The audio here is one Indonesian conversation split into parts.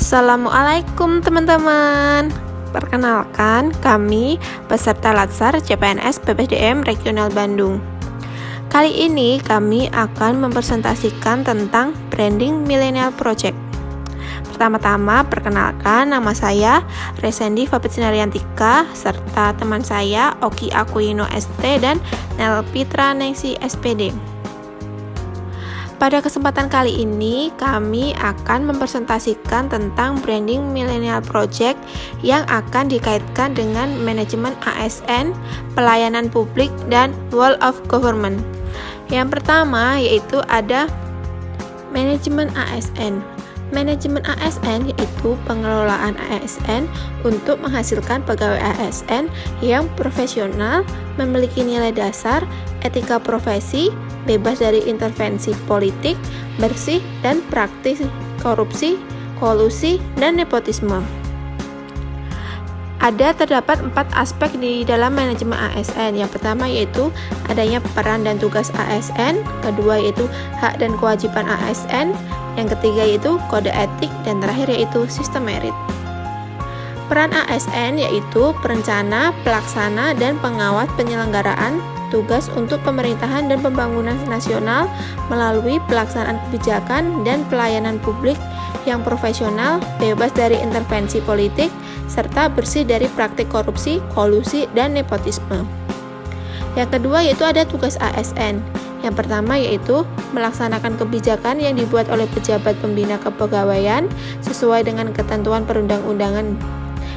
Assalamualaikum teman-teman. Perkenalkan, kami peserta Latsar CPNS PPDM Regional Bandung. Kali ini kami akan mempresentasikan tentang Branding Millennial Project. Pertama-tama, perkenalkan, nama saya Resendi Fabitsinariantika serta teman saya Oki Aquino ST dan Nel Pitra Nengsi SPD. Pada kesempatan kali ini, kami akan mempresentasikan tentang Branding Millennial Project yang akan dikaitkan dengan manajemen ASN, pelayanan publik, dan World of Government. Yang pertama yaitu ada manajemen ASN. Manajemen ASN yaitu pengelolaan ASN untuk menghasilkan pegawai ASN yang profesional, memiliki nilai dasar, etika profesi, bebas dari intervensi politik, bersih dan praktis korupsi, kolusi, dan nepotisme. Terdapat 4 aspek di dalam manajemen ASN. Yang pertama yaitu adanya peran dan tugas ASN, kedua yaitu hak dan kewajiban ASN, yang ketiga yaitu kode etik, dan terakhir yaitu sistem merit. Peran ASN yaitu perencana, pelaksana, dan pengawas penyelenggaraan tugas untuk pemerintahan dan pembangunan nasional melalui pelaksanaan kebijakan dan pelayanan publik yang profesional, bebas dari intervensi politik, serta bersih dari praktik korupsi, kolusi, dan nepotisme. Yang kedua yaitu ada tugas ASN. Yang pertama yaitu melaksanakan kebijakan yang dibuat oleh pejabat pembina kepegawaian sesuai dengan ketentuan perundang-undangan.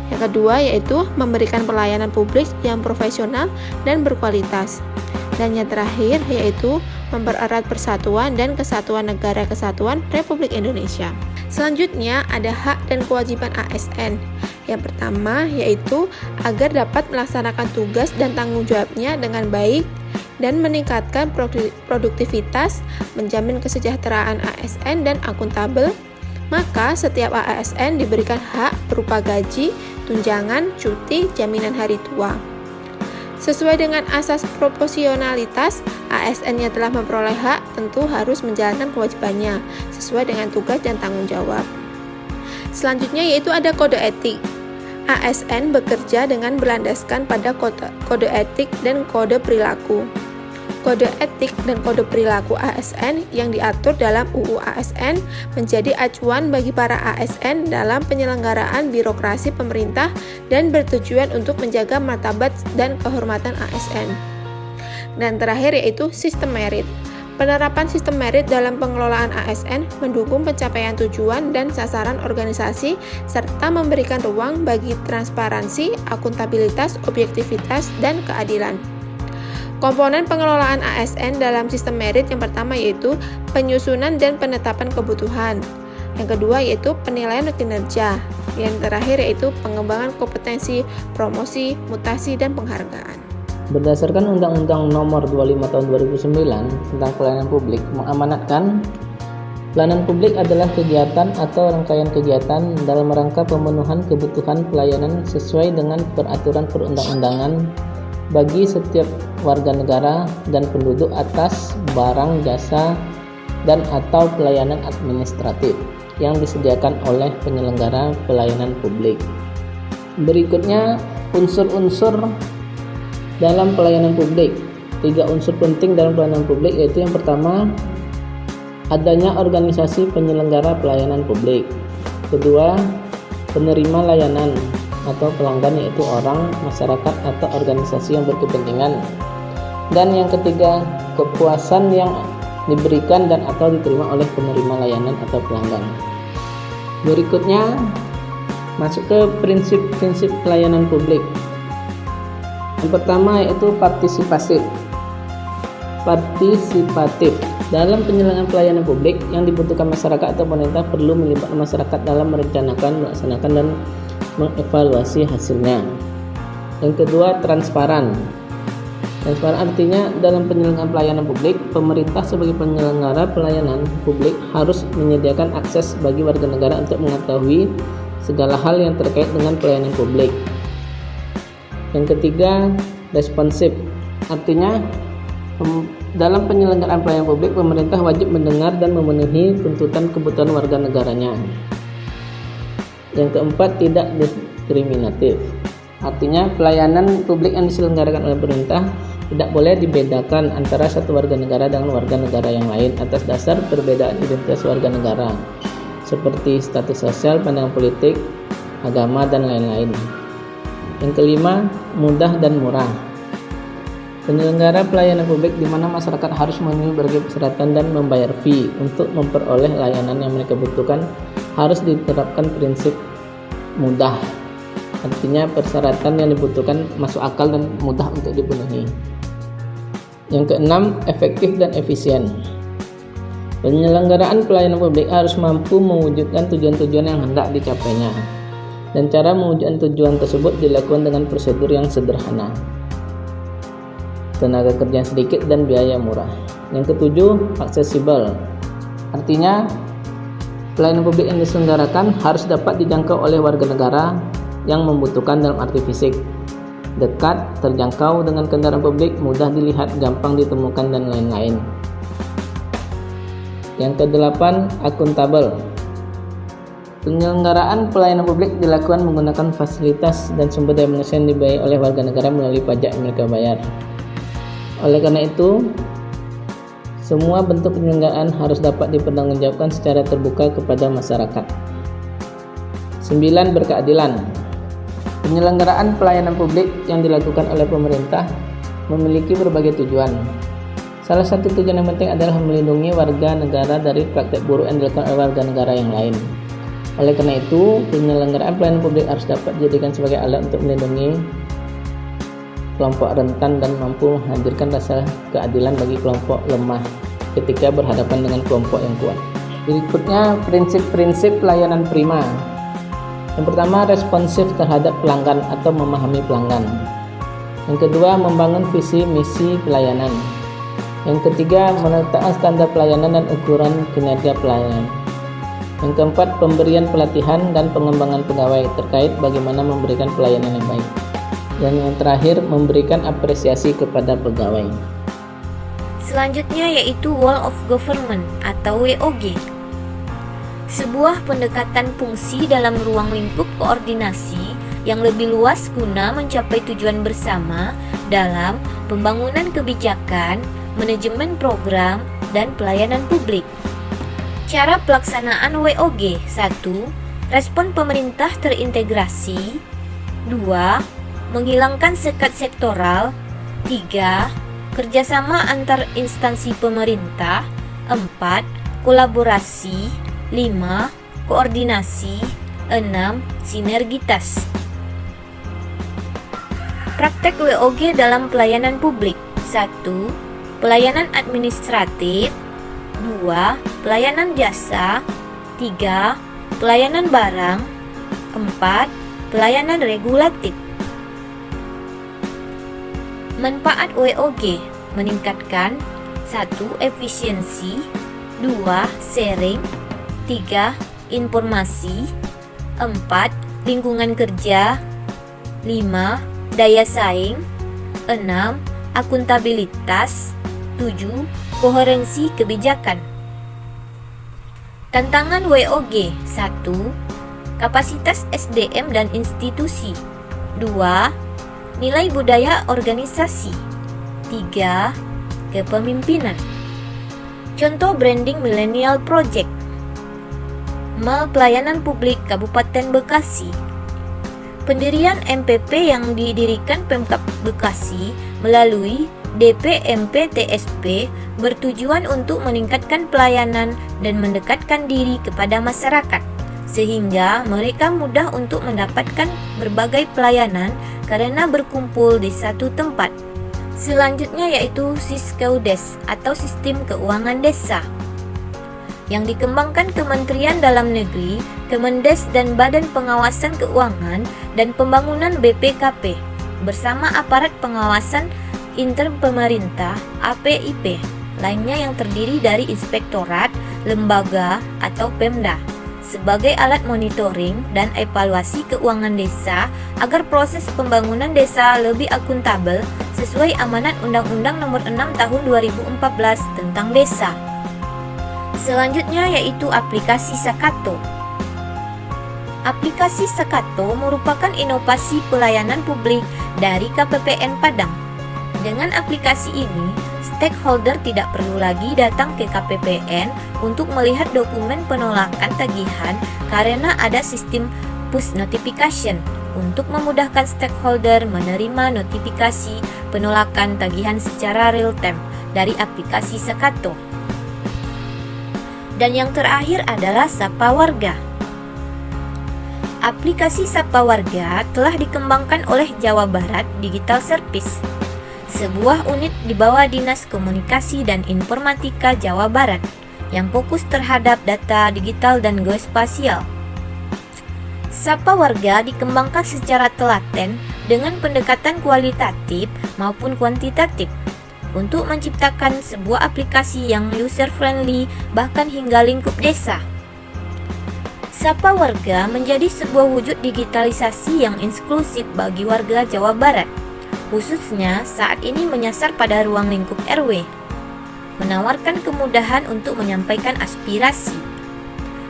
Yang kedua yaitu memberikan pelayanan publik yang profesional dan berkualitas. Dan yang terakhir yaitu mempererat persatuan dan kesatuan Negara Kesatuan Republik Indonesia. Selanjutnya ada hak dan kewajiban ASN. Yang pertama yaitu agar dapat melaksanakan tugas dan tanggung jawabnya dengan baik dan meningkatkan produktivitas, menjamin kesejahteraan ASN dan akuntabel, maka setiap ASN diberikan hak berupa gaji, tunjangan, cuti, jaminan hari tua. Sesuai dengan asas proporsionalitas, ASN yang telah memperoleh hak tentu harus menjalankan kewajibannya sesuai dengan tugas dan tanggung jawab. Selanjutnya yaitu ada kode etik. ASN bekerja dengan berlandaskan pada kode etik dan kode perilaku. Kode etik dan kode perilaku ASN yang diatur dalam UU ASN menjadi acuan bagi para ASN dalam penyelenggaraan birokrasi pemerintah dan bertujuan untuk menjaga martabat dan kehormatan ASN. Dan terakhir yaitu sistem merit. Penerapan sistem merit dalam pengelolaan ASN mendukung pencapaian tujuan dan sasaran organisasi serta memberikan ruang bagi transparansi, akuntabilitas, objektivitas, dan keadilan. Komponen pengelolaan ASN dalam sistem merit yang pertama yaitu penyusunan dan penetapan kebutuhan. Yang kedua yaitu penilaian kinerja. Yang terakhir yaitu pengembangan kompetensi, promosi, mutasi, dan penghargaan. Berdasarkan Undang-Undang Nomor 25 Tahun 2009 tentang Pelayanan Publik mengamanatkan pelayanan publik adalah kegiatan atau rangkaian kegiatan dalam rangka pemenuhan kebutuhan pelayanan sesuai dengan peraturan perundang-undangan bagi setiap warga negara dan penduduk atas barang, jasa, dan atau pelayanan administratif yang disediakan oleh penyelenggara pelayanan publik. Berikutnya unsur-unsur dalam pelayanan publik. 3 unsur penting dalam pelayanan publik yaitu yang pertama adanya organisasi penyelenggara pelayanan publik. Kedua, penerima layanan atau pelanggan yaitu orang, masyarakat, atau organisasi yang berkepentingan. Dan yang ketiga, kepuasan yang diberikan dan atau diterima oleh penerima layanan atau pelanggan. Berikutnya masuk ke prinsip-prinsip pelayanan publik. Yang pertama yaitu partisipatif. Dalam penyelenggaraan pelayanan publik yang dibutuhkan masyarakat atau pemerintah perlu melibatkan masyarakat dalam merencanakan, melaksanakan, dan mengevaluasi hasilnya. Yang kedua, transparan. Transparan artinya dalam penyelenggaraan pelayanan publik, pemerintah sebagai penyelenggara pelayanan publik harus menyediakan akses bagi warga negara untuk mengetahui segala hal yang terkait dengan pelayanan publik. Yang ketiga, responsif. Artinya dalam penyelenggaraan pelayanan publik, pemerintah wajib mendengar dan memenuhi tuntutan kebutuhan warga negaranya. Yang keempat, tidak diskriminatif. Artinya pelayanan publik yang diselenggarakan oleh pemerintah tidak boleh dibedakan antara satu warga negara dengan warga negara yang lain atas dasar perbedaan identitas warga negara, seperti status sosial, pandangan politik, agama, dan lain-lain. Yang kelima, mudah dan murah. Penyelenggara pelayanan publik di mana masyarakat harus memenuhi berbagai persyaratan dan membayar fee untuk memperoleh layanan yang mereka butuhkan harus diterapkan prinsip mudah. Artinya persyaratan yang dibutuhkan masuk akal dan mudah untuk dipenuhi. Yang keenam, efektif dan efisien. Penyelenggaraan pelayanan publik harus mampu mewujudkan tujuan-tujuan yang hendak dicapainya. Dan cara mewujudkan tujuan tersebut dilakukan dengan prosedur yang sederhana, tenaga kerja yang sedikit, dan biaya murah. Yang ketujuh, aksesibel. Artinya pelayanan publik yang diselenggarakan harus dapat dijangkau oleh warga negara yang membutuhkan dalam arti fisik, dekat, terjangkau dengan kendaraan publik, mudah dilihat, gampang ditemukan, dan lain-lain. Yang kedelapan, akuntabel. Penyelenggaraan pelayanan publik dilakukan menggunakan fasilitas dan sumber daya manusia yang dibayar oleh warga negara melalui pajak yang mereka bayar. Oleh karena itu, semua bentuk penyelenggaraan harus dapat dipertanggungjawabkan secara terbuka kepada masyarakat. 9. Berkeadilan. Penyelenggaraan pelayanan publik yang dilakukan oleh pemerintah memiliki berbagai tujuan. Salah satu tujuan yang penting adalah melindungi warga negara dari praktek buruk yang dilakukan oleh warga negara yang lain. Oleh karena itu, penyelenggaraan pelayanan publik harus dapat dijadikan sebagai alat untuk melindungi kelompok rentan dan mampu menghadirkan rasa keadilan bagi kelompok lemah ketika berhadapan dengan kelompok yang kuat. Berikutnya, prinsip-prinsip pelayanan prima. Yang pertama, responsif terhadap pelanggan atau memahami pelanggan. Yang kedua, membangun visi misi pelayanan. Yang ketiga, menetapkan standar pelayanan dan ukuran kinerja pelayanan. Yang keempat, pemberian pelatihan dan pengembangan pegawai terkait bagaimana memberikan pelayanan yang baik. Dan yang terakhir, memberikan apresiasi kepada pegawai. Selanjutnya yaitu Wall of Government atau WOG. Sebuah pendekatan fungsi dalam ruang lingkup koordinasi yang lebih luas guna mencapai tujuan bersama dalam pembangunan kebijakan, manajemen program, dan pelayanan publik. Cara pelaksanaan WOG: 1. Respon pemerintah terintegrasi. 2. Menghilangkan sekat sektoral. 3. Kerjasama antar instansi pemerintah. 4. Kolaborasi. 5. Koordinasi. 6. Sinergitas. Praktek WOG dalam pelayanan publik. 1. Pelayanan administratif. 2. Pelayanan jasa. 3. Pelayanan barang. 4. Pelayanan regulatif. Manfaat WOG meningkatkan 1. Efisiensi. 2. Sharing. 3. Informasi. 4. Lingkungan kerja. 5. Daya saing. 6. Akuntabilitas. 7. Koherensi kebijakan. Tantangan WOG: 1. Kapasitas SDM dan institusi. 2. Nilai budaya organisasi. 3. Kepemimpinan. Contoh branding Millennial Project. Mal Pelayanan Publik Kabupaten Bekasi. Pendirian MPP yang didirikan Pemkab Bekasi melalui DPMP-TSP bertujuan untuk meningkatkan pelayanan dan mendekatkan diri kepada masyarakat, sehingga mereka mudah untuk mendapatkan berbagai pelayanan karena berkumpul di satu tempat. Selanjutnya yaitu Siskeudes atau Sistem Keuangan Desa, yang dikembangkan Kementerian Dalam Negeri, Kemendes, dan Badan Pengawasan Keuangan dan Pembangunan BPKP bersama aparat pengawasan interpemerintah APIP lainnya yang terdiri dari inspektorat, lembaga, atau Pemda sebagai alat monitoring dan evaluasi keuangan desa agar proses pembangunan desa lebih akuntabel sesuai amanat Undang-Undang Nomor 6 Tahun 2014 tentang Desa. Selanjutnya yaitu aplikasi Sakato. Aplikasi Sakato merupakan inovasi pelayanan publik dari KPPN Padang. Dengan aplikasi ini, stakeholder tidak perlu lagi datang ke KPPN untuk melihat dokumen penolakan tagihan karena ada sistem push notification untuk memudahkan stakeholder menerima notifikasi penolakan tagihan secara real-time dari aplikasi Sakato. Dan yang terakhir adalah Sapa Warga. Aplikasi Sapa Warga telah dikembangkan oleh Jawa Barat Digital Service, sebuah unit di bawah Dinas Komunikasi dan Informatika Jawa Barat yang fokus terhadap data digital dan geospasial. Sapa Warga dikembangkan secara telaten dengan pendekatan kualitatif maupun kuantitatif untuk menciptakan sebuah aplikasi yang user-friendly bahkan hingga lingkup desa. Sapa Warga menjadi sebuah wujud digitalisasi yang inklusif bagi warga Jawa Barat, khususnya saat ini menyasar pada ruang lingkup RW, menawarkan kemudahan untuk menyampaikan aspirasi,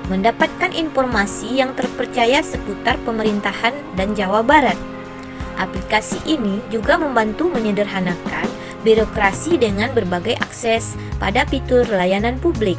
mendapatkan informasi yang terpercaya seputar pemerintahan dan Jawa Barat. Aplikasi ini juga membantu menyederhanakan birokrasi dengan berbagai akses pada fitur layanan publik.